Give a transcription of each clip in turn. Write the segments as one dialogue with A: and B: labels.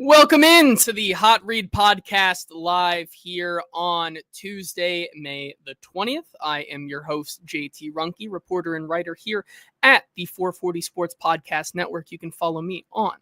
A: Welcome in to the Hot Read Podcast live here on Tuesday, May the 20th. I am your host, JT Ruhnke, reporter and writer here at the 440 Sports Podcast Network. You can follow me on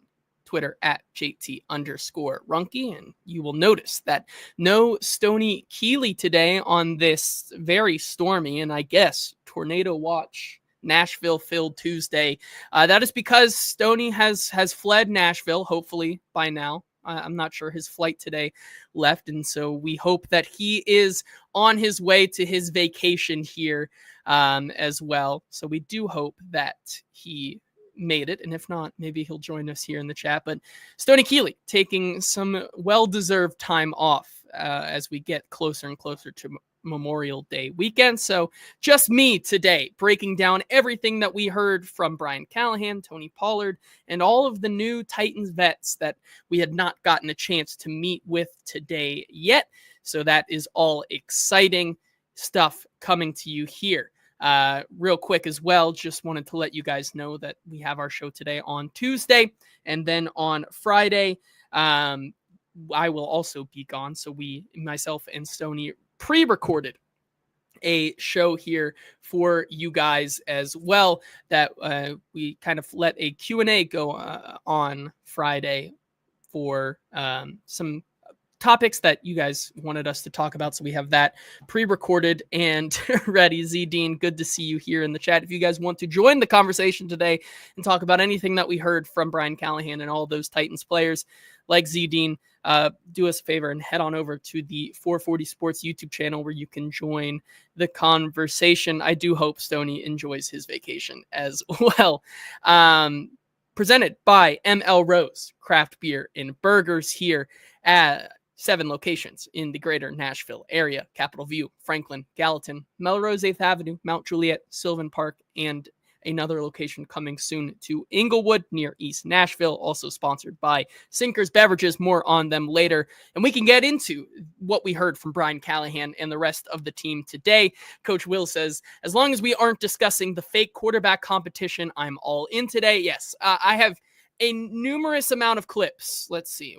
A: Twitter at JT_Ruhnke, and you will notice that no Stoney Keeley today on this very stormy and I guess tornado watch Nashville-filled Tuesday. That is because Stoney has fled Nashville, hopefully by now. I'm not sure his flight today left, and so we hope that he is on his way to his vacation here as well. So we do hope that he made it, and if not, maybe he'll join us here in the chat. But Stoney Keeley taking some well-deserved time off as we get closer and closer to Memorial Day weekend. So just me today breaking down everything that we heard from Brian Callahan, Tony Pollard, and all of the new Titans vets that we had not gotten a chance to meet with today yet. So that is all exciting stuff coming to you here. Real quick as well, just wanted to let you guys know that we have our show today on Tuesday, and then on Friday, I will also be gone. So myself and Stoney pre-recorded a show here for you guys as well that we kind of let a Q&A go on Friday for some topics that you guys wanted us to talk about. So we have that pre-recorded and ready. Z Dean, good to see you here in the chat. If you guys want to join the conversation today and talk about anything that we heard from Brian Callahan and all those Titans players like Z Dean, do us a favor and head on over to the 440 Sports YouTube channel where you can join the conversation. I do hope Stoney enjoys his vacation as well. Presented by M.L.ROSE Craft Beer and Burgers here at 7 locations in the greater Nashville area: Capitol View, Franklin, Gallatin, Melrose 8th Avenue, Mount Juliet, Sylvan Park, and another location coming soon to Inglewood near East Nashville, also sponsored by Sinkers Beverages. More on them later. And we can get into what we heard from Brian Callahan and the rest of the team today. Coach Will says, as long as we aren't discussing the fake quarterback competition, I'm all in today. Yes, I have a numerous amount of clips. Let's see,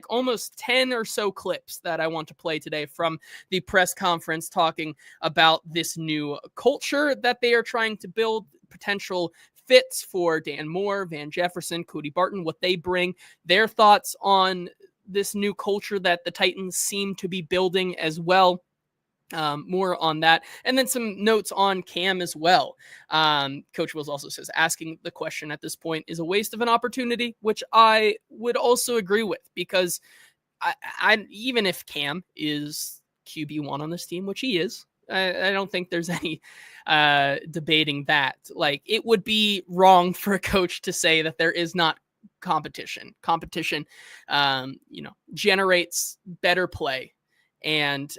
A: almost 10 or so clips that I want to play today from the press conference talking about this new culture that they are trying to build, potential fits for Dan Moore, Van Jefferson, Cody Barton, what they bring, their thoughts on this new culture that the Titans seem to be building as well. More on that. And then some notes on Cam as well. Coach Wills also says asking the question at this point is a waste of an opportunity, which I would also agree with, because I even if Cam is QB1 on this team, which he is, I don't think there's any debating that. Like, it would be wrong for a coach to say that there is not competition. Competition, generates better play. And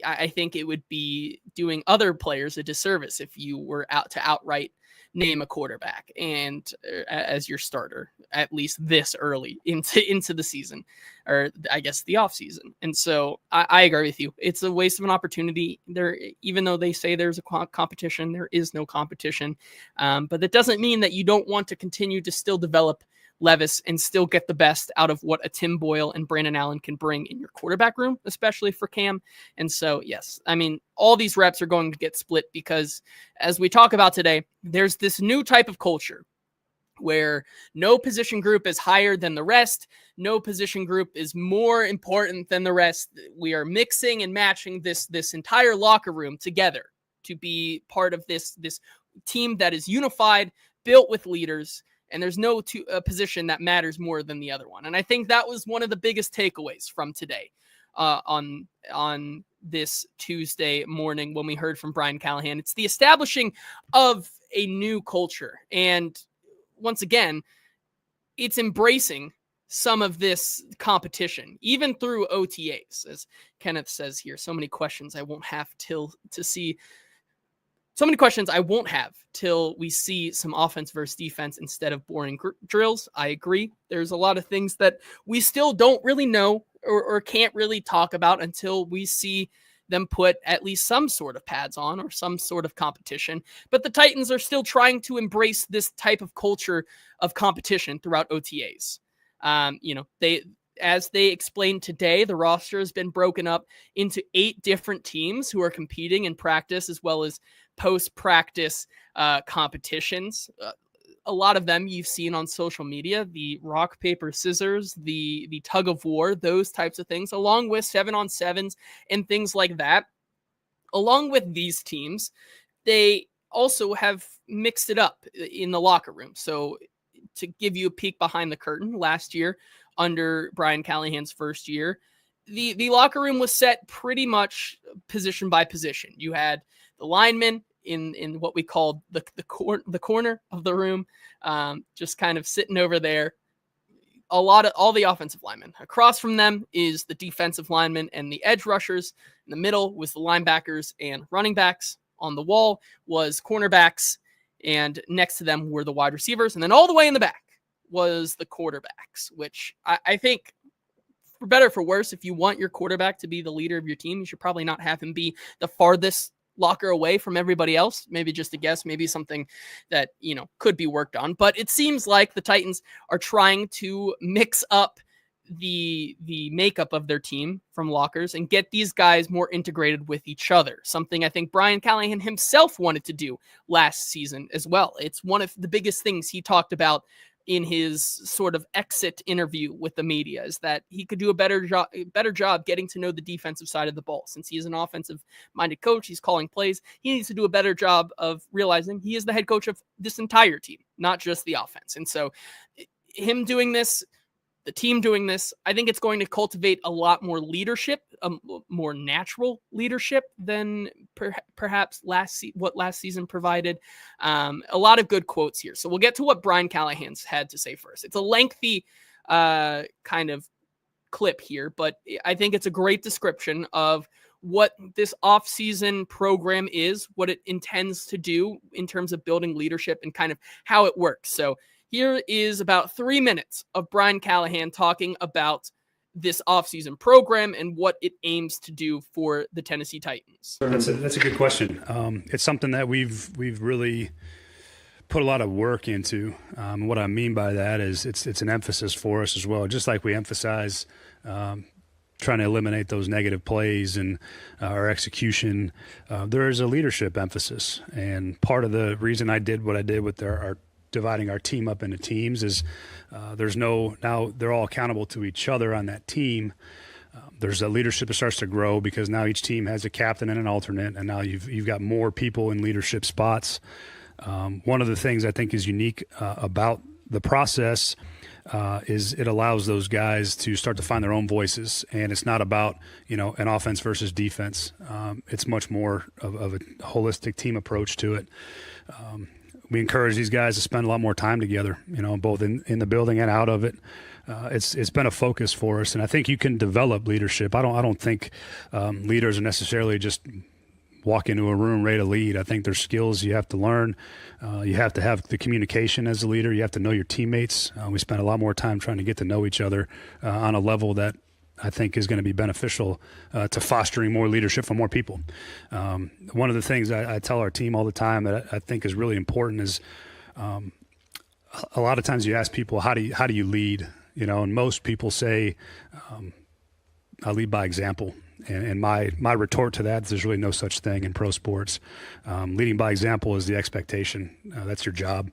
A: I think it would be doing other players a disservice if you were out to outright name a quarterback and as your starter, at least this early into the season, or I guess the off season. And so I agree with you. It's a waste of an opportunity there, even though they say there's a competition, there is no competition. But that doesn't mean that you don't want to continue to still develop Levis and still get the best out of what a Tim Boyle and Brandon Allen can bring in your quarterback room, especially for Cam. And so, yes, I mean, all these reps are going to get split because, as we talk about today, there's this new type of culture where no position group is higher than the rest. No position group is more important than the rest. We are mixing and matching this entire locker room together to be part of this team that is unified, built with leaders. And there's no position that matters more than the other one. And I think that was one of the biggest takeaways from today on this Tuesday morning when we heard from Brian Callahan. It's the establishing of a new culture. And once again, it's embracing some of this competition, even through OTAs, as Kenneth says here. So many questions I won't have till we see some offense versus defense instead of boring drills. I agree. There's a lot of things that we still don't really know or can't really talk about until we see them put at least some sort of pads on or some sort of competition. But the Titans are still trying to embrace this type of culture of competition throughout OTAs. as they explained today, the roster has been broken up into 8 different teams who are competing in practice as well as post-practice competitions. A lot of them you've seen on social media, the rock, paper, scissors, the tug of war, those types of things, along with 7-on-7s and things like that. Along with these teams, they also have mixed it up in the locker room. So to give you a peek behind the curtain, last year under Brian Callahan's first year, the locker room was set pretty much position by position. You had the linemen in what we called the corner of the room, just kind of sitting over there. All the offensive linemen. Across from them is the defensive linemen and the edge rushers. In the middle was the linebackers and running backs. On the wall was cornerbacks, and next to them were the wide receivers. And then all the way in the back was the quarterbacks, which I think, for better or for worse, if you want your quarterback to be the leader of your team, you should probably not have him be the farthest locker away from everybody else. Maybe just a guess, maybe something that, could be worked on. But it seems like the Titans are trying to mix up the makeup of their team from lockers and get these guys more integrated with each other. Something I think Brian Callahan himself wanted to do last season as well. It's one of the biggest things he talked about in his sort of exit interview with the media, is that he could do a better job getting to know the defensive side of the ball. Since he is an offensive minded coach, he's calling plays. He needs to do a better job of realizing he is the head coach of this entire team, not just the offense. And so him doing this, the team doing this, I think it's going to cultivate a lot more leadership, more natural leadership than perhaps what last season provided. A lot of good quotes here. So we'll get to what Brian Callahan's had to say first. It's a lengthy kind of clip here, but I think it's a great description of what this offseason program is, what it intends to do in terms of building leadership and kind of how it works. So here is about 3 minutes of Brian Callahan talking about this offseason program and what it aims to do for the Tennessee Titans.
B: That's a good question. It's something that we've really put a lot of work into. What I mean by that is it's an emphasis for us as well. Just like we emphasize trying to eliminate those negative plays and our execution, there is a leadership emphasis. And part of the reason I did what I did with our dividing our team up into teams is now they're all accountable to each other on that team. There's a leadership that starts to grow because now each team has a captain and an alternate, and now you've got more people in leadership spots. One of the things I think is unique about the process is it allows those guys to start to find their own voices, and it's not about an offense versus defense. It's much more of a holistic team approach to it. We encourage these guys to spend a lot more time together, both in the building and out of it. It's been a focus for us, and I think you can develop leadership. I don't think leaders are necessarily just walk into a room ready to lead. I think there's skills you have to learn. You have to have the communication as a leader. You have to know your teammates. We spend a lot more time trying to get to know each other on a level that I think is going to be beneficial to fostering more leadership for more people. One of the things I tell our team all the time that I think is really important is a lot of times you ask people, how do you lead? And most people say, I lead by example. And my retort to that is there's really no such thing in pro sports. Leading by example is the expectation. That's your job,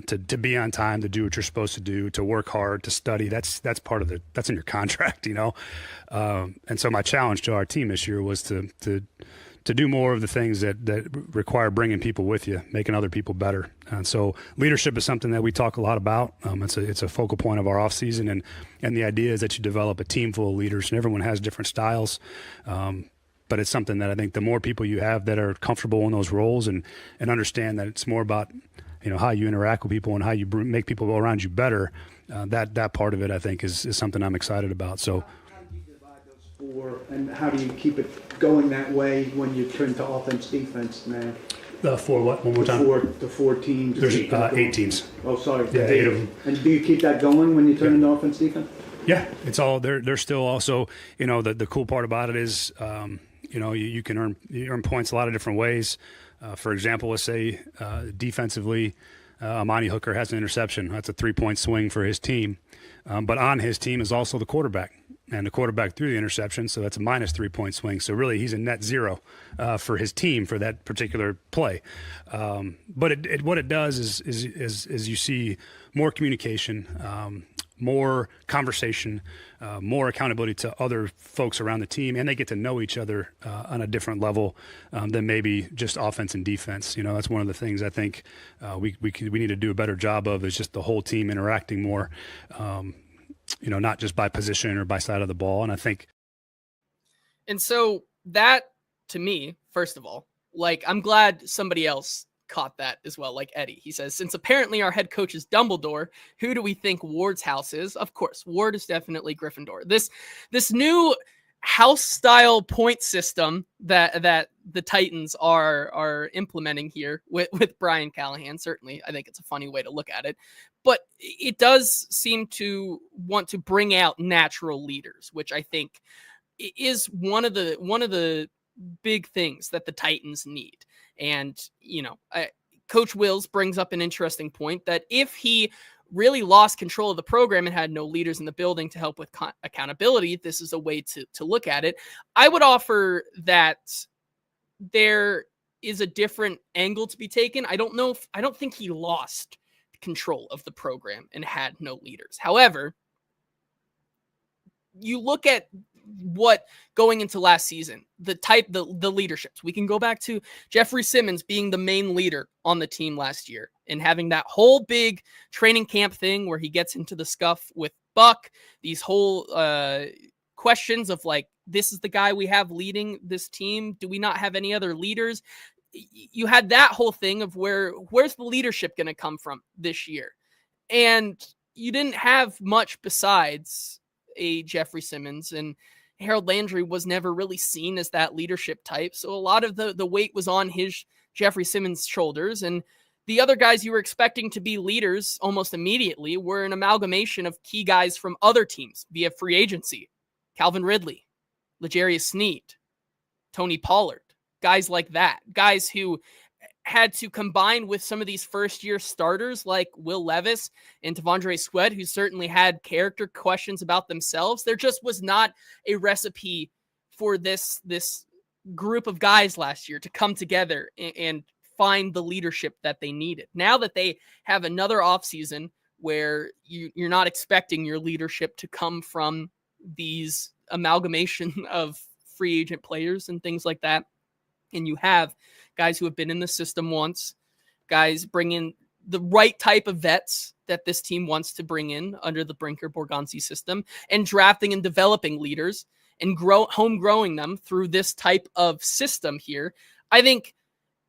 B: to be on time, to do what you're supposed to do, to work hard, to study. That's part of that's in your contract, And so my challenge to our team this year was to do more of the things that require bringing people with you, making other people better. And so leadership is something that we talk a lot about. It's a focal point of our off season, and the idea is that you develop a team full of leaders, and everyone has different styles. But it's something that I think the more people you have that are comfortable in those roles and understand that it's more about how you interact with people and how you make people around you better, that part of it I think is something I'm excited about. So.
C: And how do you keep it going that way when you turn to offense, defense, man?
B: The four what? One more time?
C: The four teams.
B: There's 8 teams.
C: Oh, sorry.
B: Yeah, 8 of them.
C: And do you keep that going when you turn into offense, defense?
B: Yeah, it's all. They're still also. The cool part about it is, you can earn points a lot of different ways. For example, let's say defensively, Amani Hooker has an interception. That's a 3-point swing for his team. But on his team is also the quarterback, and the quarterback threw the interception, so that's a minus 3-point swing. So really, he's a net zero for his team for that particular play. But what it does is you see more communication, more conversation, more accountability to other folks around the team, and they get to know each other on a different level than maybe just offense and defense. You know, that's one of the things I think we need to do a better job of, is just the whole team interacting more, you know, not just by position or by side of the ball. And I think.
A: And so that, to me, first of all, like, I'm glad somebody else caught that as well, like Eddie. He says, since apparently our head coach is Dumbledore, who do we think Ward's house is? Of course, Ward is definitely Gryffindor. This new house style point system that the Titans are implementing here with Brian Callahan, certainly I think it's a funny way to look at it, but it does seem to want to bring out natural leaders, which I think is one of the big things that the Titans need. And, you know, Coach Wills brings up an interesting point that if he really lost control of the program and had no leaders in the building to help with accountability, this is a way to look at it. I would offer that there is a different angle to be taken. I don't think he lost control of the program and had no leaders. However, you look at what going into last season, the leaderships, we can go back to Jeffrey Simmons being the main leader on the team last year and having that whole big training camp thing where he gets into the scuff with Buck, these whole questions of like, this is the guy we have leading this team. Do we not have any other leaders? You had that whole thing of where's the leadership going to come from this year? And you didn't have much besides a Jeffrey Simmons, and Harold Landry was never really seen as that leadership type. So a lot of the weight was on his Jeffrey Simmons' shoulders. And the other guys you were expecting to be leaders almost immediately were an amalgamation of key guys from other teams via free agency. Calvin Ridley, L'Jarius Sneed, Tony Pollard, guys like that. Guys who had to combine with some of these first-year starters like Will Levis and T'Vondre Sweat, who certainly had character questions about themselves. There just was not a recipe for this group of guys last year to come together and find the leadership that they needed. Now that they have another offseason where you're not expecting your leadership to come from these amalgamation of free agent players and things like that, and you have guys who have been in the system once, guys bring in the right type of vets that this team wants to bring in under the Brinker-Borgonzi system, and drafting and developing leaders and growing them through this type of system here. I think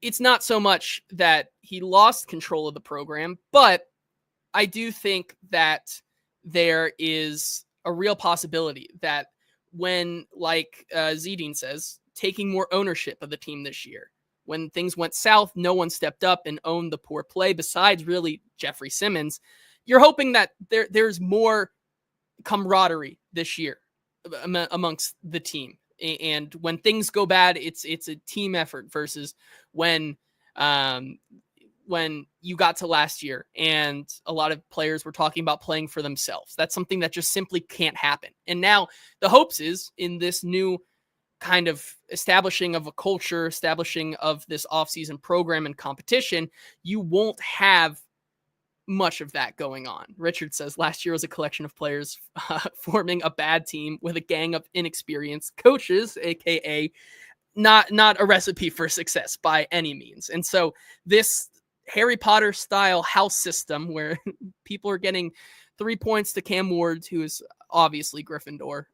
A: it's not so much that he lost control of the program, but I do think that there is a real possibility that when, like Zedine says, taking more ownership of the team this year, when things went south, no one stepped up and owned the poor play besides really Jeffrey Simmons. You're hoping that there's more camaraderie this year amongst the team. And when things go bad, it's a team effort versus when you got to last year and a lot of players were talking about playing for themselves. That's something that just simply can't happen. And now the hopes is in this new kind of establishing of a culture, establishing of this offseason program and competition, you won't have much of that going on. Richard says last year was a collection of players forming a bad team with a gang of inexperienced coaches, aka not a recipe for success by any means. And so this Harry Potter style house system where people are getting 3 points to Cam Ward, who is obviously Gryffindor.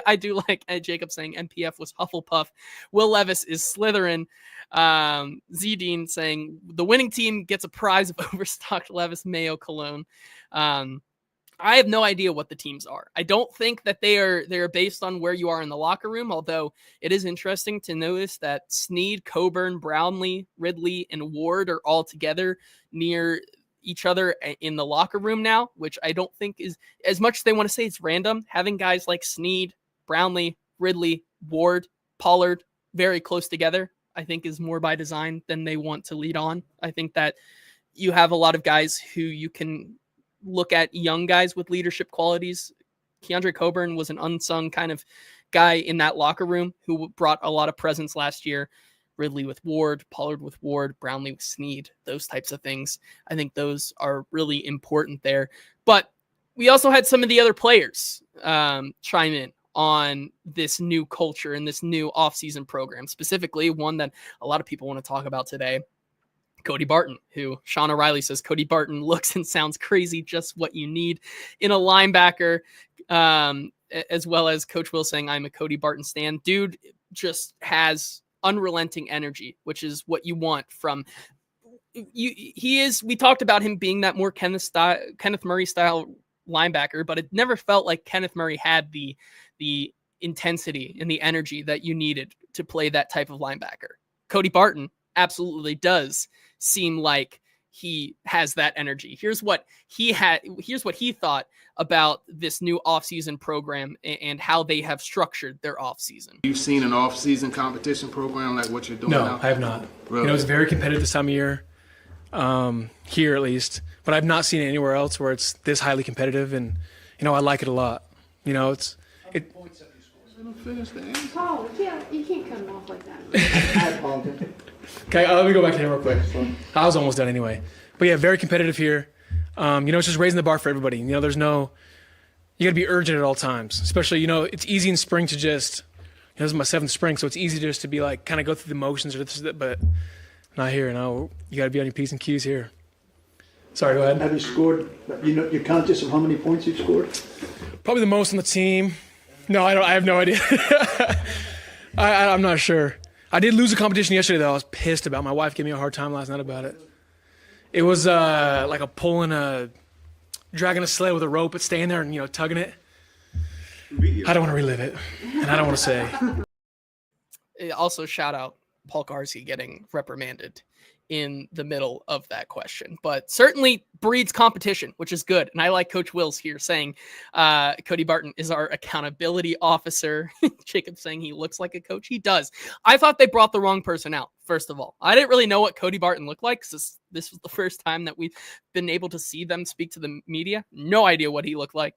A: I do like Jacob saying MPF was Hufflepuff. Will Levis is Slytherin. Zedine saying the winning team gets a prize of overstocked Levis Mayo cologne. I have no idea what the teams are. I don't think that they are based on where you are in the locker room, although it is interesting to notice that Sneed, Coburn, Brownlee, Ridley, and Ward are all together near each other in the locker room now, which I don't think is, as much as they want to say it's random, having guys like Sneed, Brownlee, Ridley, Ward, Pollard very close together, I think is more by design than they want to lead on. I think that you have a lot of guys who you can look at, young guys with leadership qualities. Keandre Coburn was an unsung kind of guy in that locker room who brought a lot of presence last year. Ridley with Ward, Pollard with Ward, Brownlee with Snead, those types of things. I think those are really important there. But we also had some of the other players chime in on this new culture and this new offseason program, specifically one that a lot of people want to talk about today, Cody Barton, who Sean O'Reilly says Cody Barton looks and sounds crazy, just what you need in a linebacker, as well as Coach Will saying, I'm a Cody Barton stan. Dude just has unrelenting energy, which is what you want from you. We talked about him being that more Kenneth Murray style linebacker, but it never felt like Kenneth Murray had the intensity and the energy that you needed to play that type of linebacker. Cody Barton absolutely does seem like he has that energy. Here's what he thought about this new offseason program and how they have structured their offseason.
D: You've seen an offseason competition program like what you're doing now?
E: No, I have not.
D: Really?
E: It's very competitive this time of year, here at least, but I've not seen it anywhere else where it's this highly competitive, and, I like it a lot. It's...
F: Paul, you can't cut him off like that.
C: I apologize.
E: Okay, let me go back to him real quick. I was almost done anyway. But yeah, very competitive here. It's just raising the bar for everybody. You got to be urgent at all times. Especially, it's easy in spring to just, this is my 7th spring, so it's easy just to be like, kind of go through the motions or this, but not here. No, you got to be on your P's and Q's here. Sorry, go ahead.
C: Have you scored, you're conscious of how many points you've scored?
E: Probably the most on the team. No, I have no idea. I'm not sure. I did lose a competition yesterday, though. I was pissed about. My wife gave me a hard time last night about it. It was like dragging a sled with a rope, but staying there and, tugging it. I don't want to relive it, and I don't want to say.
A: Also, shout out Paul Garzi getting reprimanded in the middle of that question, but certainly breeds competition, which is good. And I like Coach Wills here saying Cody Barton is our accountability officer. Jacob saying he looks like a coach. He does. I thought they brought the wrong person out, first of all. I didn't really know what Cody Barton looked like because this was the first time that we've been able to see them speak to the media. No idea what he looked like.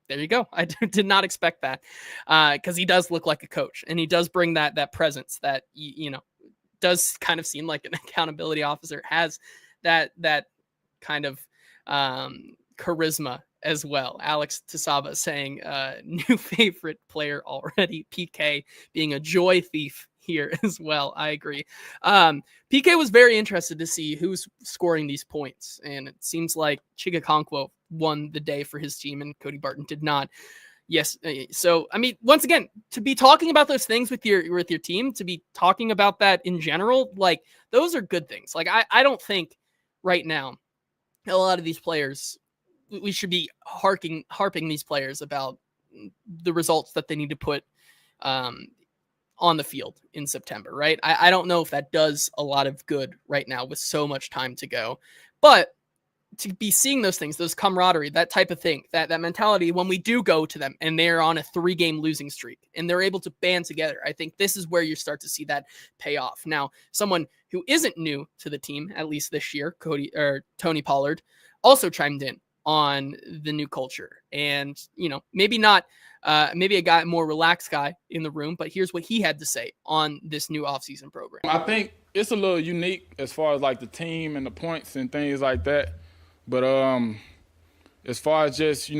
A: There you go. I did not expect that because he does look like a coach, and he does bring that presence that, does kind of seem like an accountability officer, has that kind of charisma as well. Alex Tasaba saying new favorite player already, PK being a joy thief here as well. I agree. PK was very interested to see who's scoring these points, and it seems like Chigakonkwo won the day for his team and Cody Barton did not. Yes. So, once again, to be talking about those things with your team, to be talking about that in general, like, those are good things. Like, I don't think right now a lot of these players, we should be harping these players about the results that they need to put on the field in September, right? I don't know if that does a lot of good right now with so much time to go, but to be seeing those things, those camaraderie, that type of thing, that mentality, when we do go to them and they're on a 3-game losing streak and they're able to band together, I think this is where you start to see that pay off. Now, someone who isn't new to the team, at least this year, Tony Pollard, also chimed in on the new culture, and maybe not, maybe a more relaxed guy in the room, but here's what he had to say on this new offseason program.
G: I think it's a little unique as far as like the team and the points and things like that. But as far as just,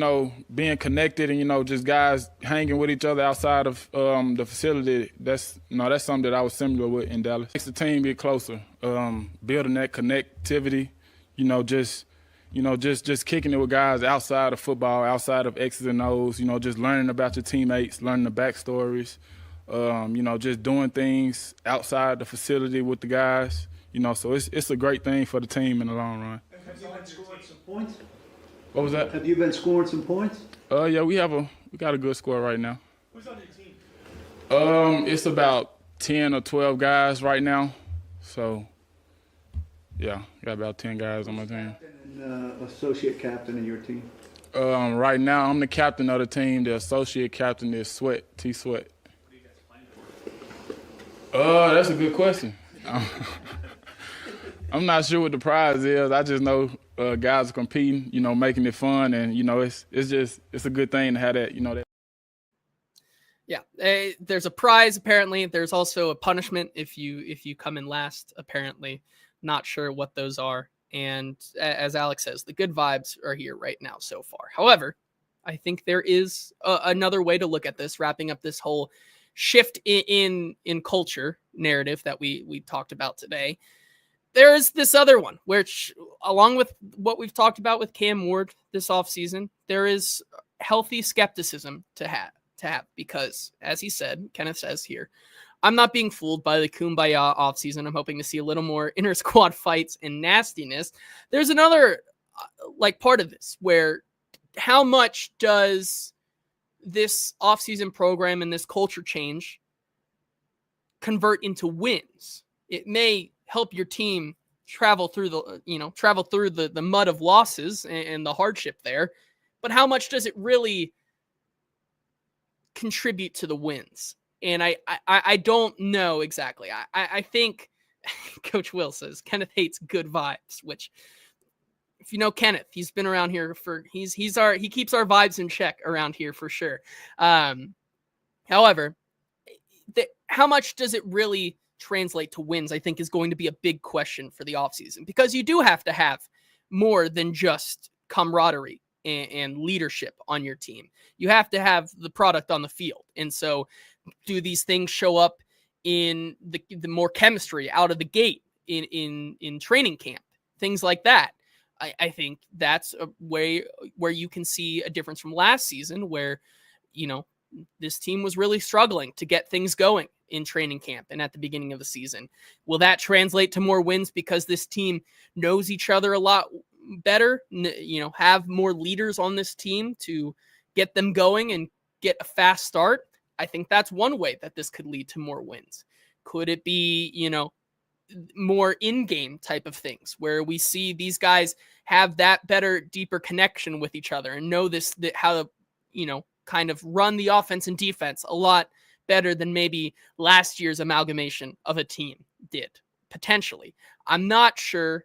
G: being connected and, just guys hanging with each other outside of the facility, that's something that I was similar with in Dallas. Makes the team get closer, building that connectivity, just kicking it with guys outside of football, outside of X's and O's, just learning about your teammates, learning the backstories, just doing things outside the facility with the guys, so it's a great thing for the team in the long run.
C: Have you been scoring some points?
G: What was that?
C: Have you been scoring some points?
G: Yeah, we got a good score right now.
E: Who's on your team?
G: It's about 10 or 12 guys right now. So, yeah, got about 10 guys on my team.
C: And associate captain of your team?
G: Right now, I'm the captain of the team. The associate captain is T. Sweat. What are you guys playing for? That's a good question. I'm not sure what the prize is. I just know guys are competing, making it fun, and it's a good thing to have that, that.
A: Yeah, there's a prize apparently. There's also a punishment if you come in last. Apparently, not sure what those are. And as Alex says, the good vibes are here right now so far. However, I think there is another way to look at this, wrapping up this whole shift in culture narrative that we talked about today. There is this other one, which, along with what we've talked about with Cam Ward this offseason, there is healthy skepticism to have, because, as he said, Kenneth says here, I'm not being fooled by the kumbaya offseason. I'm hoping to see a little more inter-squad fights and nastiness. There's another part of this where how much does this offseason program and this culture change convert into wins? It may help your team travel through the mud of losses and the hardship there, but how much does it really contribute to the wins? And I don't know exactly. I think Coach Will says Kenneth hates good vibes, which, if you know Kenneth, he's been around here he keeps our vibes in check around here for sure. However, how much does it really translate to wins, I think, is going to be a big question for the offseason, because you do have to have more than just camaraderie and leadership on your team. You have to have the product on the field. And so do these things show up in the more chemistry out of the gate in training camp, things like that? I think that's a way where you can see a difference from last season, where, this team was really struggling to get things going in training camp and at the beginning of the season. Will that translate to more wins because this team knows each other a lot better, have more leaders on this team to get them going and get a fast start? I think that's one way that this could lead to more wins. Could it be, more in-game type of things where we see these guys have that better, deeper connection with each other and know how to, kind of run the offense and defense a lot better than maybe last year's amalgamation of a team did, potentially. I'm not sure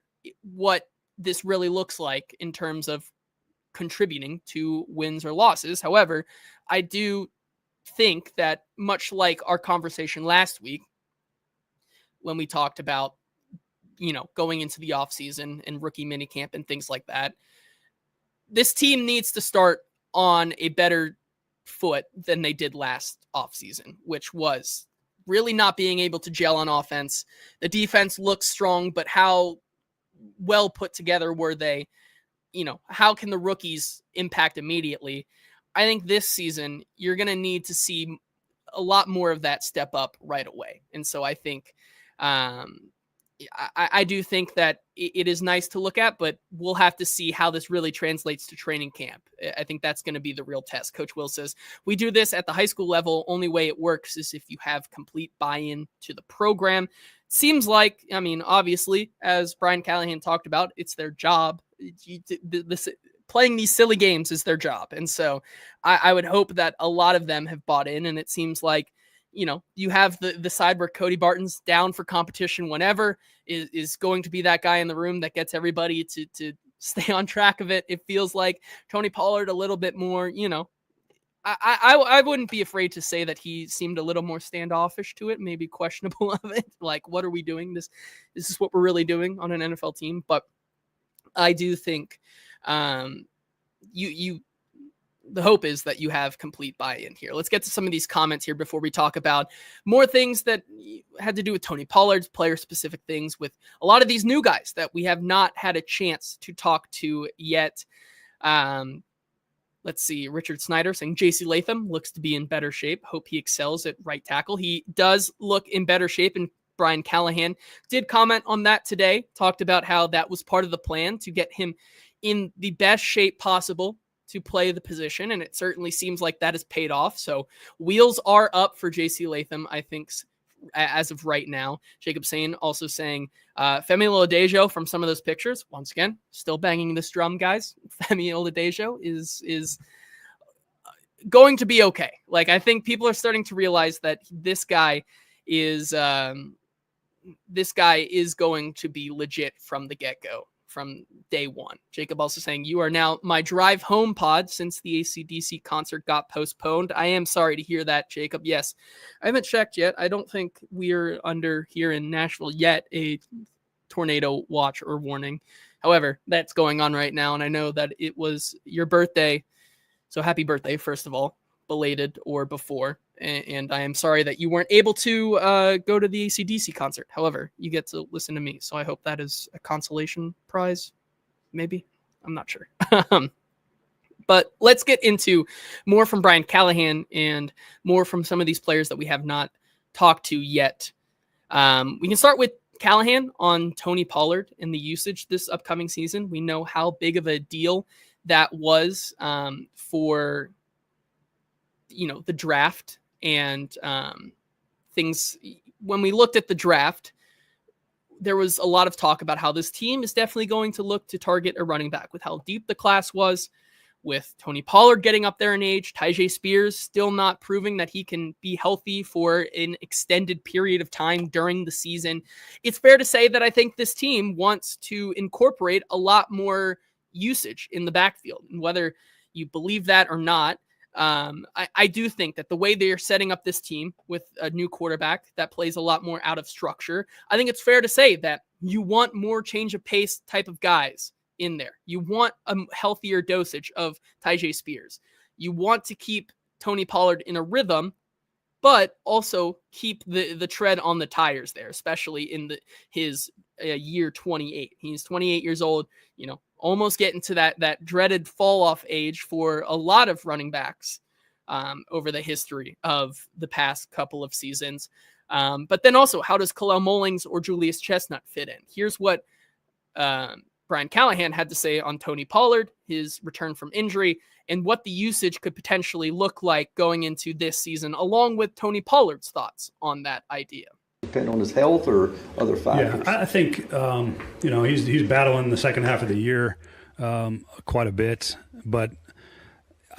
A: what this really looks like in terms of contributing to wins or losses. However, I do think that, much like our conversation last week when we talked about, going into the offseason and rookie minicamp and things like that, this team needs to start on a better foot than they did last offseason, which was really not being able to gel on offense. The defense looks strong, but how well put together were they? How can the rookies impact immediately? I think this season you're going to need to see a lot more of that step up right away. And so I think I do think that it is nice to look at, but we'll have to see how this really translates to training camp. I think that's going to be the real test. Coach Will says, we do this at the high school level. Only way it works is if you have complete buy-in to the program. Seems like, obviously, as Brian Callahan talked about, it's their job. Playing these silly games is their job. And so I would hope that a lot of them have bought in, and it seems like, you have the side where Cody Barton's down for competition whenever, is going to be that guy in the room that gets everybody to stay on track of it. It feels like Tony Pollard a little bit more, I wouldn't be afraid to say that he seemed a little more standoffish to it, maybe questionable of it. Like, what are we doing? This is what we're really doing on an NFL team. But I do think the hope is that you have complete buy-in here. Let's get to some of these comments here before we talk about more things that had to do with Tony Pollard's player-specific things, with a lot of these new guys that we have not had a chance to talk to yet. Let's see. Richard Snyder saying JC Latham looks to be in better shape. Hope he excels at right tackle. He does look in better shape, and Brian Callahan did comment on that today, talked about how that was part of the plan to get him in the best shape possible to play the position, and it certainly seems like that has paid off. So wheels are up for JC Latham, I think, as of right now. Jacob Sane also saying Femi Oladejo from some of those pictures, once again, still banging this drum, guys. Femi Oladejo is going to be okay. Like, I think people are starting to realize that this guy is this guy is going to be legit from the get-go, from day one. Jacob also saying, you are now my drive home pod since the AC/DC concert got postponed. I am sorry to hear that, Jacob. Yes, I haven't checked yet. I don't think we're under here in Nashville yet a tornado watch or warning. However, that's going on right now, and I know that it was your birthday. So happy birthday, first of all, belated or before. And I am sorry that you weren't able to go to the AC/DC concert. However, you get to listen to me, so I hope that is a consolation prize. Maybe. I'm not sure. But let's get into more from Brian Callahan and more from some of these players that we have not talked to yet. We can start with Callahan on Tony Pollard and the usage this upcoming season. We know how big of a deal that was for the draft and things. When we looked at the draft, there was a lot of talk about how this team is definitely going to look to target a running back with how deep the class was, with Tony Pollard getting up there in age, Tyjae Spears still not proving that he can be healthy for an extended period of time during the season. It's fair to say that I think this team wants to incorporate a lot more usage in the backfield. And whether you believe that or not, I do think that the way they're setting up this team with a new quarterback that plays a lot more out of structure, I think it's fair to say that you want more change of pace type of guys in there. You want a healthier dosage of Tyjae Spears. You want to keep Tony Pollard in a rhythm, but also keep the tread on the tires there, especially in his year 28. He's 28 years old, almost getting to that dreaded fall off age for a lot of running backs over the history of the past couple of seasons. But then also, how does Kalel Mullings or Julius Chestnut fit in? Here's what Brian Callahan had to say on Tony Pollard, his return from injury, and what the usage could potentially look like going into this season, along with Tony Pollard's thoughts on that idea.
H: Depend on his health or other factors?
B: Yeah, I think he's battling the second half of the year quite a bit, but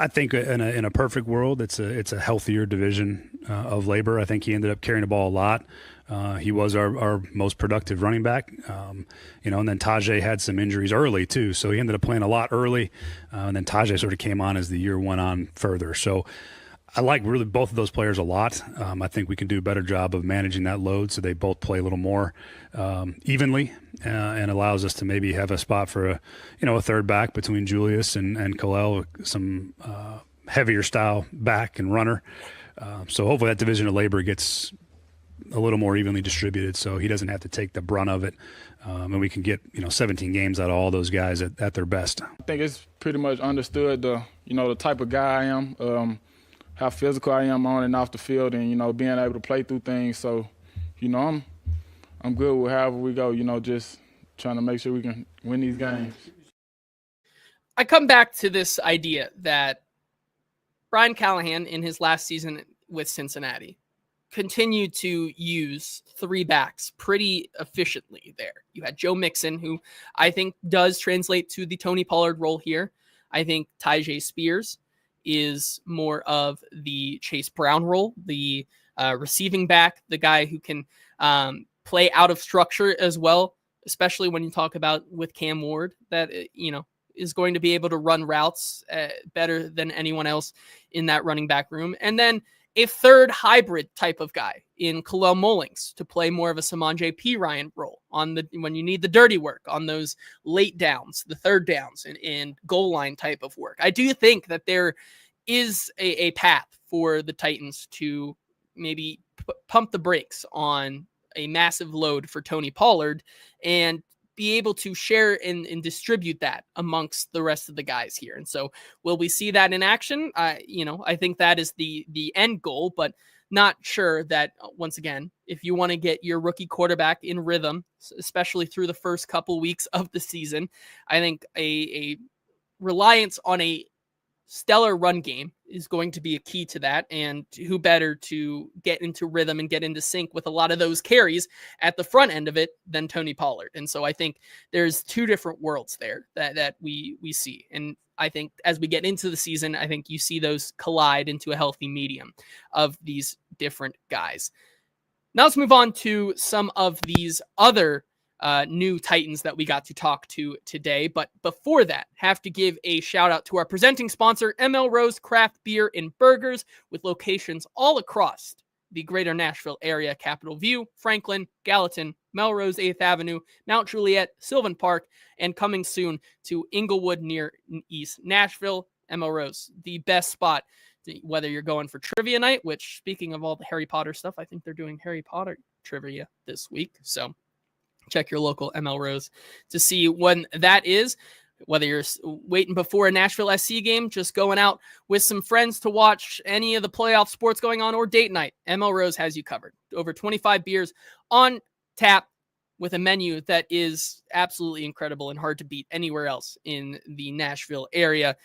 B: I think in a perfect world, it's a healthier division of labor. I think he ended up carrying the ball a lot. He was our most productive running back, and then Tyjae had some injuries early too, so he ended up playing a lot early, and then Tyjae sort of came on as the year went on further. So I like really both of those players a lot. I think we can do a better job of managing that load so they both play a little more evenly, and allows us to maybe have a spot for a third back between Julius and Kalel, some heavier style back and runner. So hopefully that division of labor gets a little more evenly distributed so he doesn't have to take the brunt of it, and we can get 17 games out of all those guys at their best.
G: I think it's pretty much understood the type of guy I am, how physical I am on and off the field, and being able to play through things. So I'm good with however we go, just trying to make sure we can win these games.
A: I come back to this idea that Brian Callahan in his last season with Cincinnati continued to use three backs pretty efficiently there. You had Joe Mixon, who I think does translate to the Tony Pollard role here. I think Tyjae Spears is more of the Chase Brown role, the receiving back, the guy who can play out of structure as well, especially when you talk about with Cam Ward, that, is going to be able to run routes better than anyone else in that running back room. And then a third hybrid type of guy in Kalel Mullings to play more of a Samaj P. Ryan role when you need the dirty work on those late downs, the third downs and goal line type of work. I do think that there is a path for the Titans to maybe pump the brakes on a massive load for Tony Pollard and be able to share and distribute that amongst the rest of the guys here. And so will we see that in action? I think that is the end goal, but not sure that, once again, if you want to get your rookie quarterback in rhythm, especially through the first couple weeks of the season, I think a reliance on a stellar run game is going to be a key to that. And who better to get into rhythm and get into sync with a lot of those carries at the front end of it than Tony Pollard. And so I think there's two different worlds there that we see. And I think as we get into the season, I think you see those collide into a healthy medium of these different guys. Now let's move on to some of these other new Titans that we got to talk to today. But before that, have to give a shout out to our presenting sponsor, M.L.ROSE Craft Beer and Burgers, with locations all across the greater Nashville area: Capitol View, Franklin, Gallatin, Melrose, 8th Avenue, Mount Juliet, Sylvan Park, and coming soon to Inglewood near East Nashville. M.L.ROSE, the best spot, whether you're going for trivia night, which, speaking of all the Harry Potter stuff, I think they're doing Harry Potter trivia this week. So check your local M.L.ROSE to see when that is. Whether you're waiting before a Nashville SC game, just going out with some friends to watch any of the playoff sports going on, or date night, M.L.ROSE has you covered. Over 25 beers on tap with a menu that is absolutely incredible and hard to beat anywhere else in the Nashville area.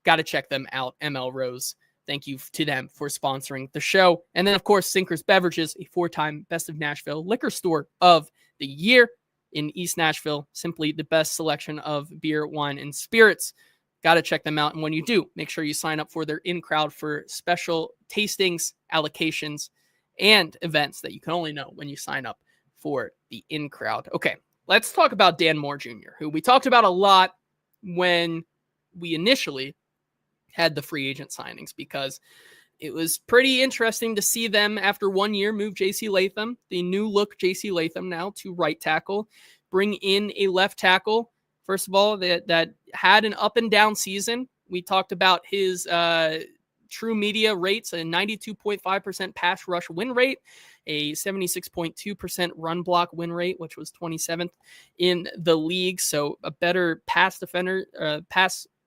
A: Got to check them out, M.L.ROSE. Thank you to them for sponsoring the show. And then, of course, Sinker's Beverages, a 4-time Best of Nashville Liquor Store of the Year in East Nashville. Simply the best selection of beer, wine, and spirits. Got to check them out. And when you do, make sure you sign up for their in-crowd for special tastings, allocations, and events that you can only know when you sign up for the in-crowd. Okay, let's talk about Dan Moore Jr., who we talked about a lot when we initially had the free agent signings, because it was pretty interesting to see them, after 1 year, move J.C. Latham, the new look J.C. Latham now, to right tackle, bring in a left tackle, first of all, that had an up and down season. We talked about his true media rates, a 92.5% pass rush win rate, a 76.2% run block win rate, which was 27th in the league. So a better pass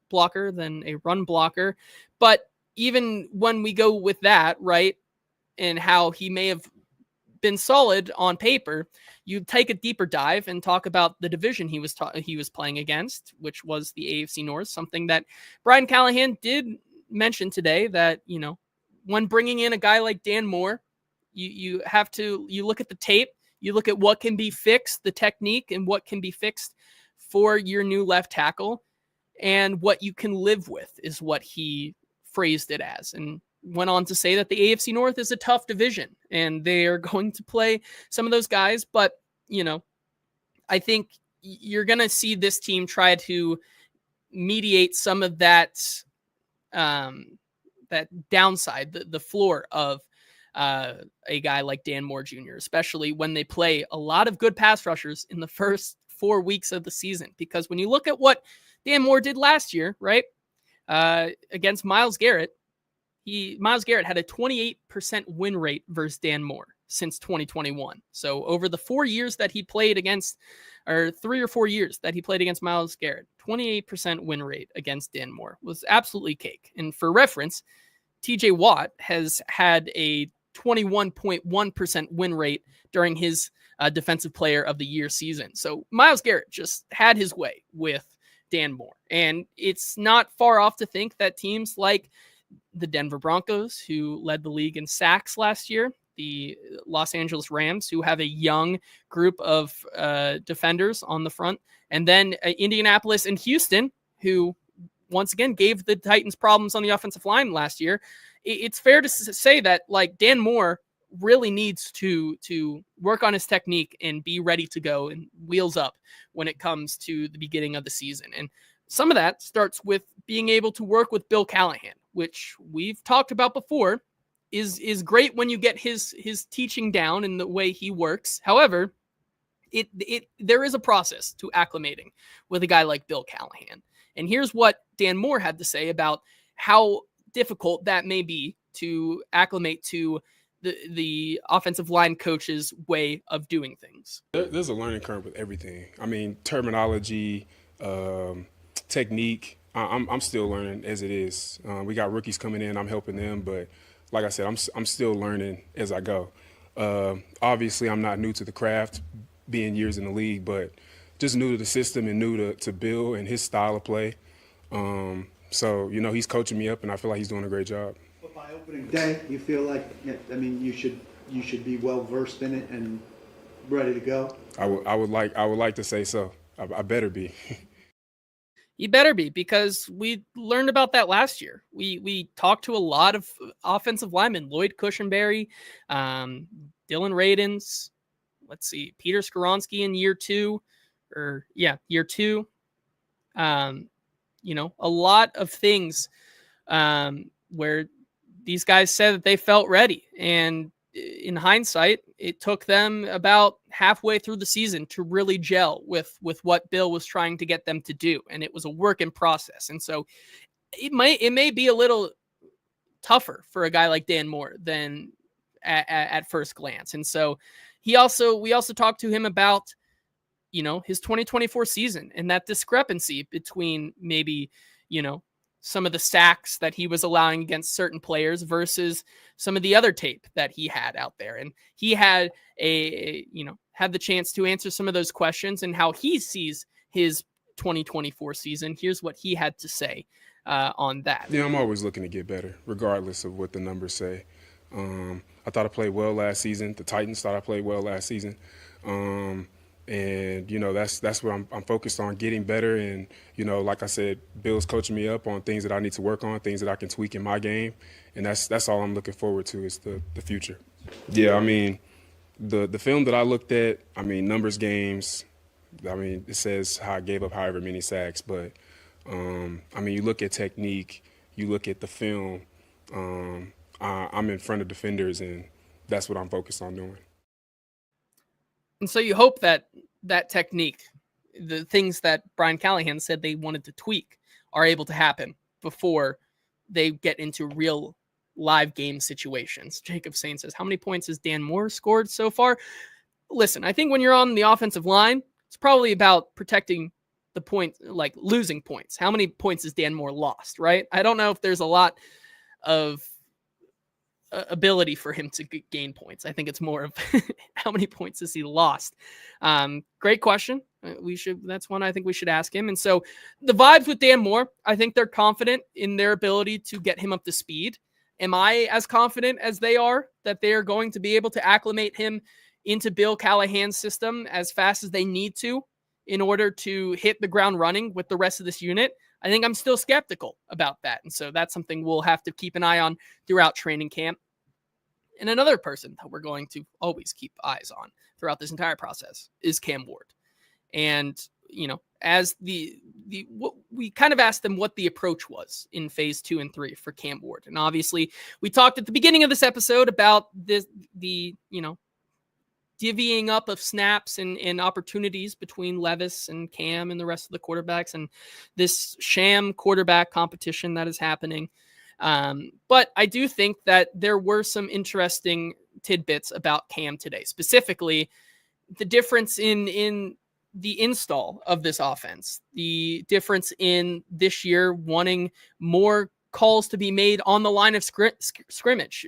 A: blocker than a run blocker. But even when we go with that, right, and how he may have been solid on paper, you take a deeper dive and talk about the division he was playing against, which was the AFC North, something that Brian Callahan did mention today, that, you know, when bringing in a guy like Dan Moore, you look at the tape, you look at what can be fixed, the technique, and what can be fixed for your new left tackle, and what you can live with is what he phrased it as, and went on to say that the AFC North is a tough division and they are going to play some of those guys. But, you know, I think you're going to see this team try to mediate some of that, that downside, the floor of a guy like Dan Moore Jr., especially when they play a lot of good pass rushers in the first 4 weeks of the season. Because when you look at what Dan Moore did last year, right, against Myles Garrett, Myles Garrett had a 28% win rate versus Dan Moore since 2021. So over the 4 years that he played against, or 3 or 4 years that he played against Myles Garrett, 28% win rate against Dan Moore was absolutely cake. And for reference, TJ Watt has had a 21.1% win rate during his Defensive Player of the Year season. So Myles Garrett just had his way with Dan Moore. And it's not far off to think that teams like the Denver Broncos, who led the league in sacks last year, the Los Angeles Rams, who have a young group of defenders on the front, and then Indianapolis and Houston, who once again gave the Titans problems on the offensive line last year. It's fair to say that, like, Dan Moore really needs to work on his technique and be ready to go and wheels up when it comes to the beginning of the season. And some of that starts with being able to work with Bill Callahan, which we've talked about before, is great when you get his teaching down and the way he works. However, there is a process to acclimating with a guy like Bill Callahan. And here's what Dan Moore had to say about how difficult that may be to acclimate to the offensive line coach's way of doing things.
I: There's a learning curve with everything. I mean, terminology, technique. I'm still learning as it is. We got rookies coming in. I'm helping them, but like I said, I'm still learning as I go. Obviously, I'm not new to the craft, being years in the league, but just new to the system and new to Bill and his style of play. So, you know, he's coaching me up, and I feel like he's doing a great job.
C: But by opening day, you feel like, I mean, you should be well versed in it and ready to go.
I: I would like to say so. I better be.
A: You better be, because we learned about that last year. We talked to a lot of offensive linemen, Lloyd Cushenberry, Dylan Radins, let's see, Peter Skoronski in year two. You know, a lot of things where these guys said that they felt ready. And in hindsight, it took them about halfway through the season to really gel with what Bill was trying to get them to do. And it was a work in process. And so it may be a little tougher for a guy like Dan Moore than at first glance. And so we also talked to him about, you know, his 2024 season and that discrepancy between maybe, you know, some of the sacks that he was allowing against certain players versus some of the other tape that he had out there. And he had had the chance to answer some of those questions and how he sees his 2024 season. Here's what he had to say on that.
I: Yeah, I'm always looking to get better, regardless of what the numbers say. I thought I played well last season. The Titans thought I played well last season. And, you know, that's what I'm focused on, getting better. And, you know, like I said, Bill's coaching me up on things that I need to work on, things that I can tweak in my game. And that's all I'm looking forward to is the future. Yeah, I mean, the film that I looked at, I mean, numbers games, I mean, it says how I gave up however many sacks. But, I mean, you look at technique, you look at the film, I'm in front of defenders, and that's what I'm focused on doing.
A: And so you hope that technique, the things that Brian Callahan said they wanted to tweak, are able to happen before they get into real live game situations. Jacob Sain says, how many points has Dan Moore scored so far? Listen, I think when you're on the offensive line, it's probably about protecting the point, like losing points. How many points has Dan Moore lost, right? I don't know if there's a lot of ability for him to gain points. I think it's more of how many points has he lost. Great question. That's one I think we should ask him. And so the vibes with Dan Moore, I think they're confident in their ability to get him up to speed. Am I as confident as they are that they are going to be able to acclimate him into Bill Callahan's system as fast as they need to in order to hit the ground running with the rest of this unit? I think I'm still skeptical about that. And so that's something we'll have to keep an eye on throughout training camp. And another person that we're going to always keep eyes on throughout this entire process is Cam Ward. And, you know, as we kind of asked them what the approach was in phase 2 and 3 for Cam Ward. And obviously we talked at the beginning of this episode about the divvying up of snaps and opportunities between Levis and Cam and the rest of the quarterbacks and this sham quarterback competition that is happening. But I do think that there were some interesting tidbits about Cam today, specifically the difference in the install of this offense, the difference in this year wanting more calls to be made on the line of scrimmage.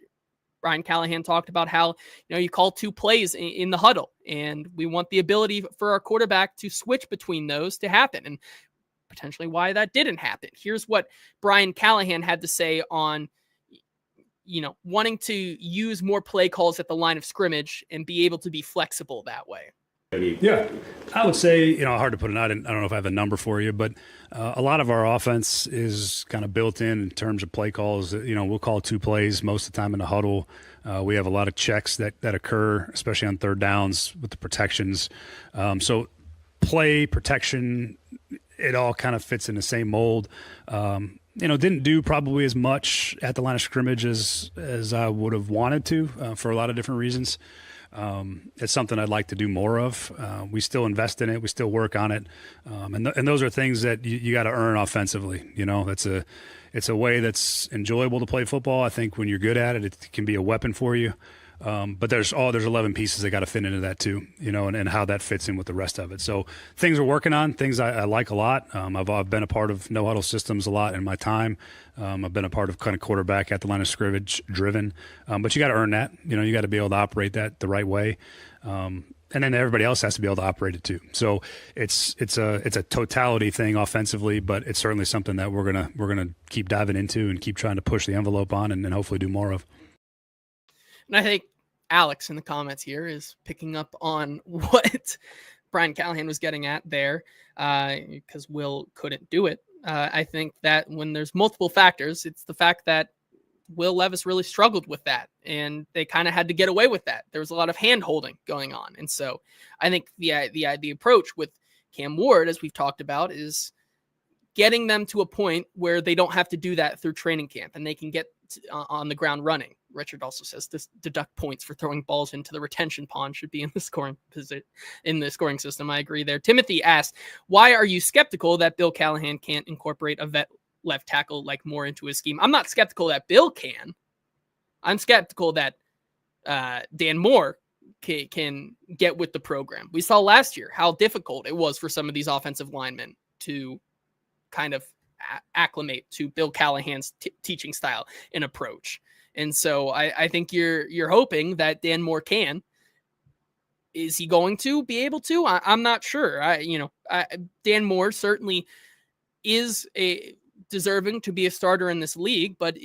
A: Brian Callahan talked about how, you call 2 plays in the huddle, and we want the ability for our quarterback to switch between those to happen, and potentially why that didn't happen. Here's what Brian Callahan had to say on, wanting to use more play calls at the line of scrimmage and be able to be flexible that way.
B: Yeah, I would say, hard to put I don't know if I have a number for you, but a lot of our offense is kind of built in terms of play calls. We'll call 2 plays most of the time in the huddle. We have a lot of checks that occur, especially on third downs with the protections. So play, protection, it all kind of fits in the same mold. Didn't do probably as much at the line of scrimmage as I would have wanted to for a lot of different reasons. It's something I'd like to do more of. We still invest in it. We still work on it. And those are things that you got to earn offensively. It's a way that's enjoyable to play football. I think when you're good at it, it can be a weapon for you. But there's 11 pieces that got to fit into that too, and how that fits in with the rest of it. So things we're working on, things I like a lot. I've been a part of no huddle systems a lot in my time. I've been a part of kind of quarterback at the line of scrimmage driven. But you got to earn that. You got to be able to operate that the right way. And then everybody else has to be able to operate it too. So it's a totality thing offensively, but it's certainly something that we're gonna keep diving into and keep trying to push the envelope on and hopefully do more of.
A: And I think Alex in the comments here is picking up on what Brian Callahan was getting at there, because Will couldn't do it. I think that when there's multiple factors, it's the fact that Will Levis really struggled with that, and they kind of had to get away with that. There was a lot of hand holding going on. And so I think the approach with Cam Ward, as we've talked about, is getting them to a point where they don't have to do that through training camp and they can get on the ground running. Richard also says this deduct points for throwing balls into the retention pond should be in the scoring position in the scoring system. I agree there. Timothy asked, why are you skeptical that Bill Callahan can't incorporate a vet left tackle like more into his scheme? I'm not skeptical that Bill can. I'm skeptical that Dan Moore can get with the program. We saw last year how difficult it was for some of these offensive linemen to kind of acclimate to Bill Callahan's teaching style and approach. And so I think you're hoping that Dan Moore can. Is he going to be able to? I'm not sure. Dan Moore certainly is deserving to be a starter in this league, but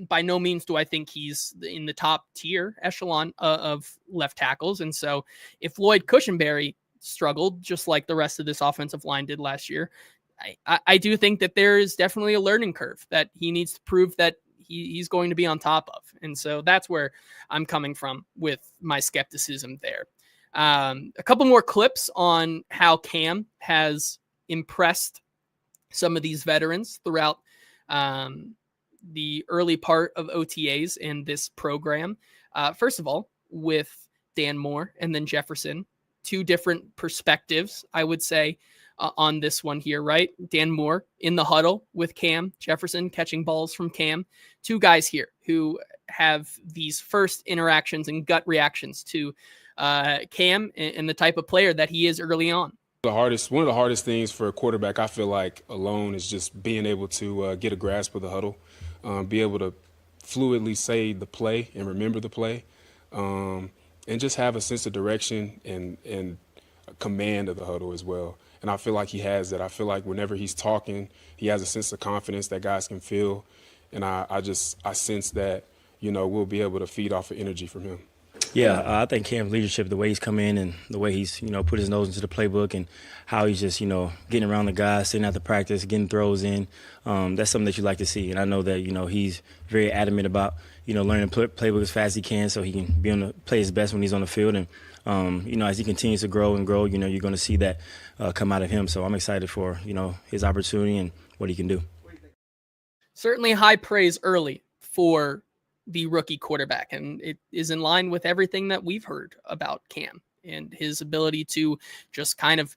A: by no means do I think he's in the top tier echelon of left tackles. And so if Lloyd Cushenberry struggled just like the rest of this offensive line did last year, I do think that there is definitely a learning curve that he needs to prove that he's going to be on top of. And so that's where I'm coming from with my skepticism there. A couple more clips on how Cam has impressed some of these veterans throughout the early part of OTAs in this program. First of all, with Dan Moore and then Jefferson, two different perspectives, I would say, on this one here, right? Dan Moore in the huddle with Cam, Jefferson catching balls from Cam. Two guys here who have these first interactions and gut reactions to Cam and the type of player that he is early on.
I: One of the hardest things for a quarterback, I feel like, alone is just being able to get a grasp of the huddle, be able to fluidly say the play and remember the play, and just have a sense of direction and command of the huddle as well. And I feel like he has that. I feel like whenever he's talking, he has a sense of confidence that guys can feel. And I sense that, we'll be able to feed off of energy from him.
J: Yeah, I think Cam's leadership, the way he's come in and the way he's, put his nose into the playbook and how he's just, getting around the guys, sitting out the practice, getting throws in, that's something that you like to see. And I know that, he's very adamant about, learning the playbook as fast as he can so he can play his best when he's on the field. And, as he continues to grow and grow, you're going to see that come out of him. So I'm excited for, his opportunity and what he can do.
A: Certainly high praise early for the rookie quarterback, and it is in line with everything that we've heard about Cam and his ability to just kind of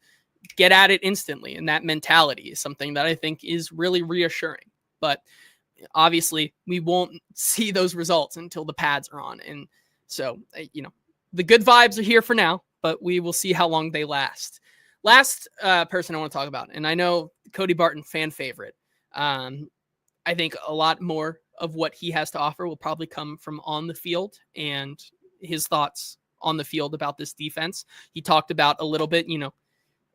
A: get at it instantly. And that mentality is something that I think is really reassuring, but obviously we won't see those results until the pads are on. And so, the good vibes are here for now, but we will see how long they last. Last person I want to talk about, and I know Cody Barton, fan favorite. I think a lot more of what he has to offer will probably come from on the field and his thoughts on the field about this defense. He talked about a little bit,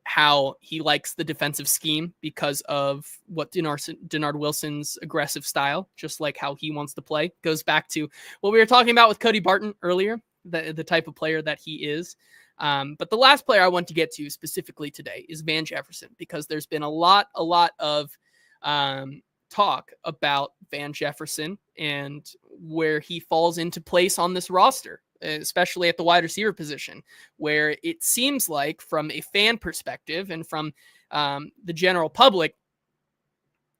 A: how he likes the defensive scheme because of what Denard Wilson's aggressive style, just like how he wants to play. Goes back to what we were talking about with Cody Barton earlier, the type of player that he is. But the last player I want to get to specifically today is Van Jefferson, because there's been a lot of talk about Van Jefferson and where he falls into place on this roster, especially at the wide receiver position, where it seems like from a fan perspective and from the general public,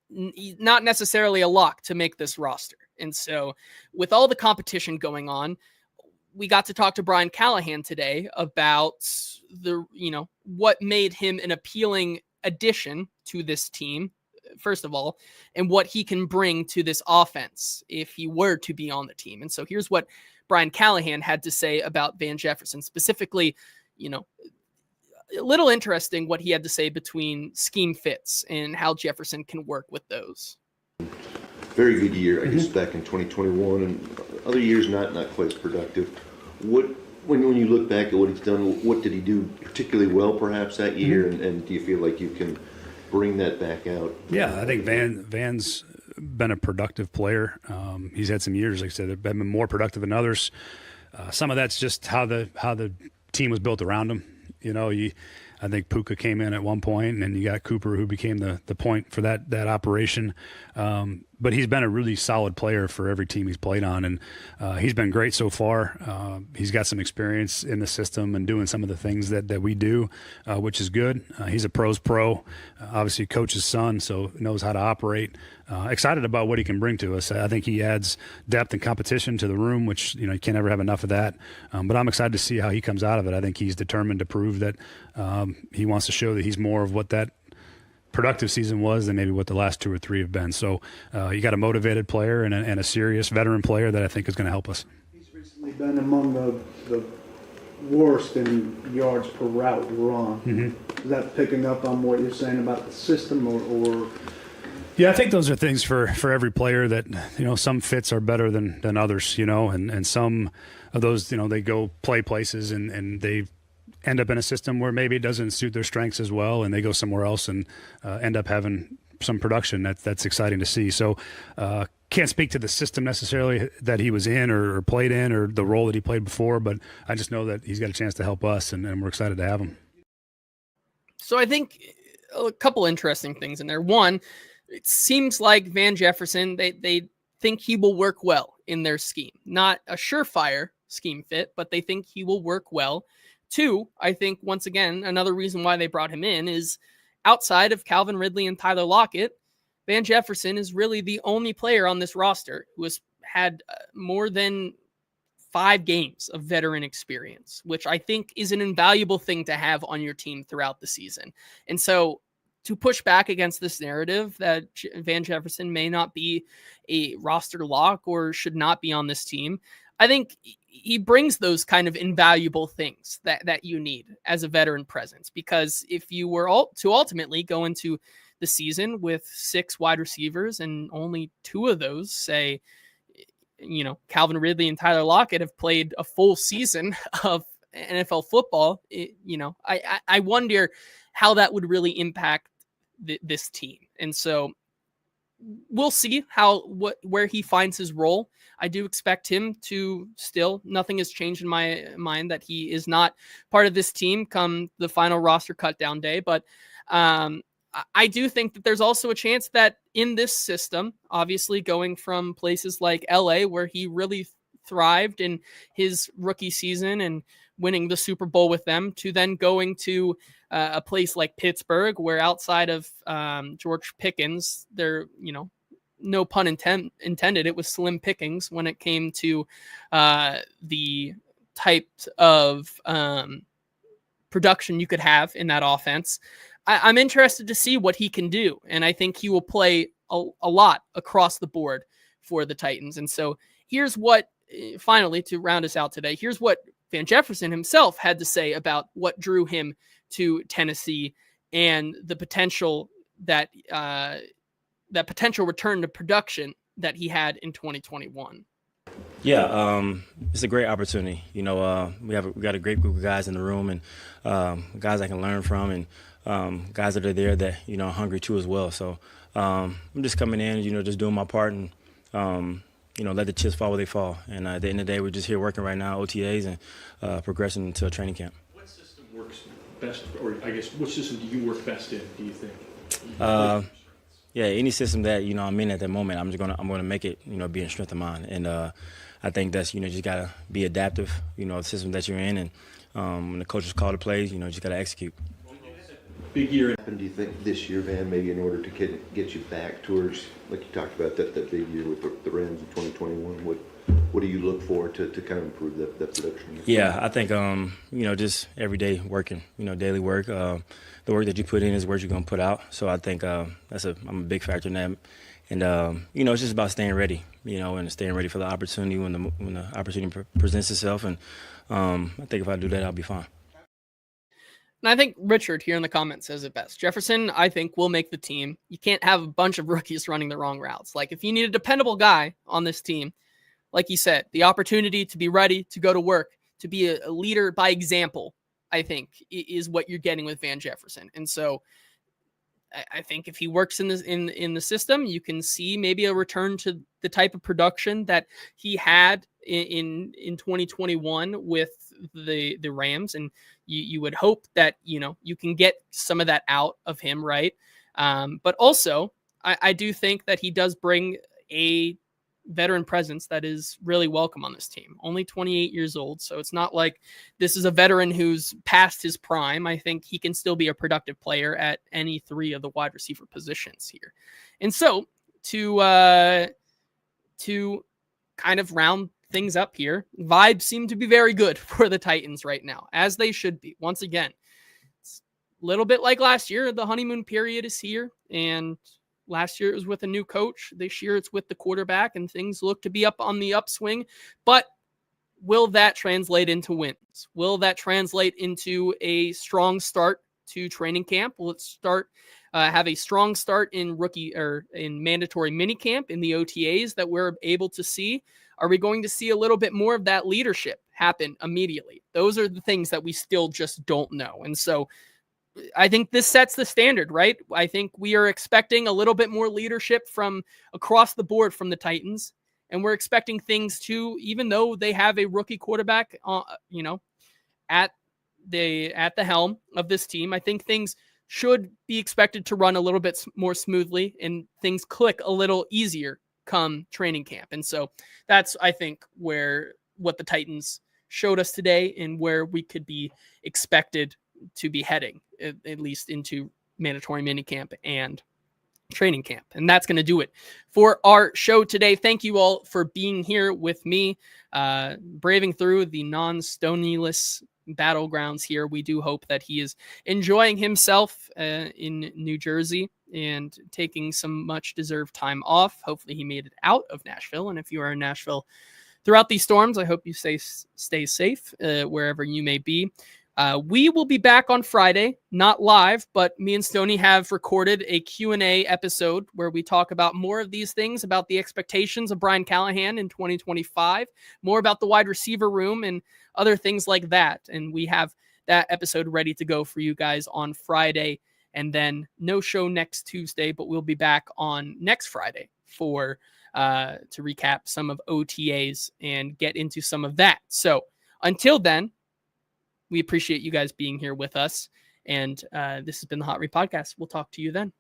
A: not necessarily a lock to make this roster. And so with all the competition going on, we got to talk to Brian Callahan today about what made him an appealing addition to this team, first of all, and what he can bring to this offense if he were to be on the team. And so here's what Brian Callahan had to say about Van Jefferson, specifically, a little interesting what he had to say between scheme fits and how Jefferson can work with those.
K: Very good year, I guess, back in 2021, and other years not quite as productive. When you look back at what he's done, what did he do particularly well perhaps that year, and do you feel like you can bring that back out?
B: Yeah, I think Van's been a productive player. He's had some years, like I said, that have been more productive than others. Some of that's just how the team was built around him. I think Puka came in at one point, and then you got Cooper, who became the point for that operation. But he's been a really solid player for every team he's played on, and he's been great so far. He's got some experience in the system and doing some of the things that we do, which is good. He's a pro's pro, obviously coach's son, so knows how to operate. Excited about what he can bring to us. I think he adds depth and competition to the room, which you can't ever have enough of that. But I'm excited to see how he comes out of it. I think he's determined to prove that he wants to show that he's more of what that productive season was than maybe what the last 2 or 3 have been. So you got a motivated player and a serious veteran player that I think is going to help us.
C: He's recently been among the worst in yards per route run.
B: Mm-hmm.
C: Is that picking up on what you're saying about the system or?
B: Yeah, I think those are things for every player that, some fits are better than others, and some of those, they go play places and they end up in a system where maybe it doesn't suit their strengths as well, and they go somewhere else and end up having some production. That's exciting to see. So can't speak to the system necessarily that he was in or played in or the role that he played before, but I just know that he's got a chance to help us, and we're excited to have him.
A: So I think a couple interesting things in there. One, it seems like Van Jefferson, they think he will work well in their scheme. Not a surefire scheme fit, but they think he will work well. 2, I think, once again, another reason why they brought him in is outside of Calvin Ridley and Tyler Lockett, Van Jefferson is really the only player on this roster who has had more than 5 games of veteran experience, which I think is an invaluable thing to have on your team throughout the season. And so to push back against this narrative that Van Jefferson may not be a roster lock or should not be on this team, I think he brings those kind of invaluable things that you need as a veteran presence. Because if you were to ultimately go into the season with 6 wide receivers and only 2 of those, say, Calvin Ridley and Tyler Lockett have played a full season of NFL football, I wonder how that would really impact this team. And so we'll see where he finds his role. I do expect him to still, nothing has changed in my mind that he is not part of this team come the final roster cut down day. But I do think that there's also a chance that in this system, obviously going from places like LA, where he really thrived in his rookie season and winning the Super Bowl with them, to then going to a place like Pittsburgh, where outside of George Pickens, there, no pun intended, it was slim pickings when it came to the type of production you could have in that offense. I'm interested to see what he can do, and I think he will play a lot across the board for the Titans. And so here's what, finally, to round us out today, here's what Van Jefferson himself had to say about what drew him to Tennessee and the potential that potential return to production that he had in 2021.
J: Yeah, it's a great opportunity. We got a great group of guys in the room, and guys I can learn from, and guys that are there that are hungry too as well. So I'm just coming in, just doing my part, and let the chips fall where they fall. And at the end of the day, we're just here working right now, OTAs, and progressing into a training camp.
L: What system works best, or I guess, what system do you work best in, do you think?
J: Yeah, any system that I'm in at that moment, I'm gonna make it be a strength of mine. And I think that's just gotta be adaptive. The system that you're in, and when the coaches call the plays, just gotta execute.
L: Big year.
K: Do you think this year, Van, maybe in order to get you back towards, like you talked about, that big year with the Rams in 2021, what do you look for to kind of improve that production?
J: Yeah, I think just every day working, daily work. The work that you put in is what you're gonna put out. So I think I'm a big factor in that. And it's just about staying ready, and staying ready for the opportunity when the opportunity presents itself. And I think if I do that, I'll be fine.
A: And I think Richard here in the comments says it best. Jefferson, I think, will make the team. You can't have a bunch of rookies running the wrong routes. Like, if you need a dependable guy on this team, like you said, the opportunity to be ready to go to work, to be a leader by example, I think, is what you're getting with Van Jefferson. And so I think if he works in the system, you can see maybe a return to the type of production that he had in 2021 with the Rams. And you would hope that, you can get some of that out of him, right? But also, I do think that he does bring a veteran presence that is really welcome on this team. Only 28 years old, so it's not like this is a veteran who's past his prime. I think he can still be a productive player at any three of the wide receiver positions here. And so to kind of round things up here, vibes seem to be very good for the Titans right now, as they should be. Once again, it's a little bit like last year. The honeymoon period is here, and last year it was with a new coach. This year it's with the quarterback, and things look to be up on the upswing. But will that translate into wins? Will that translate into a strong start to training camp? Will it have a strong start in in mandatory minicamp, in the OTAs that we're able to see? Are we going to see a little bit more of that leadership happen immediately? Those are the things that we still just don't know. And so I think this sets the standard, right? I think we are expecting a little bit more leadership from across the board from the Titans. And we're expecting things to, even though they have a rookie quarterback, at the helm of this team, I think things should be expected to run a little bit more smoothly and things click a little easier come training camp. And so that's, I think, what the Titans showed us today and where we could be expected to be heading, at least into mandatory minicamp and training camp. And that's going to do it for our show today. Thank you all for being here with me, braving through the non-Stoney-less battlegrounds here. We do hope that he is enjoying himself in New Jersey and taking some much deserved time off. Hopefully he made it out of Nashville. And if you are in Nashville throughout these storms, I hope you stay safe wherever you may be. We will be back on Friday, not live, but me and Stoney have recorded a Q&A episode where we talk about more of these things, about the expectations of Brian Callahan in 2025, more about the wide receiver room and other things like that. And we have that episode ready to go for you guys on Friday. And then no show next Tuesday, but we'll be back on next Friday to recap some of OTAs and get into some of that. So until then, we appreciate you guys being here with us. And this has been the Hot Read Podcast. We'll talk to you then.